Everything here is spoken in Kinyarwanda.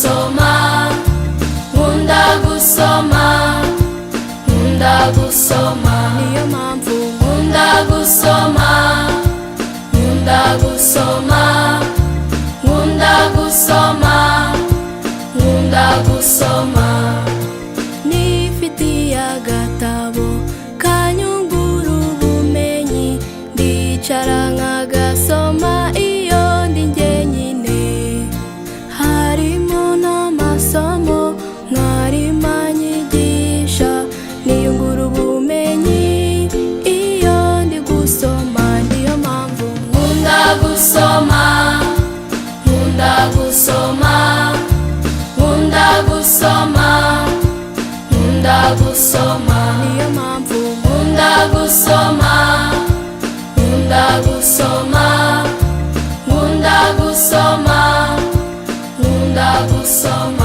gusoma, nkunda gusoma, nkunda gusoma, niyo mpamvu nkunda gusoma, nkunda gusoma, nkunda gusoma, nkunda gusoma. Nifitiye agatabo kanyungura ubumenyi, ndicara nkagasoma iyo ndi njyenyine. Harimo n'amasomo mwarimu anyigisha, niyungura ubumenyi iyo ndi gusoma, niyo mpamvu nkunda gusoma, nkunda gusoma, nkunda gusoma, nkunda gusoma, niyo mpamvu nkunda gusoma, nkunda gusoma, nkunda gusoma, nkunda gusoma.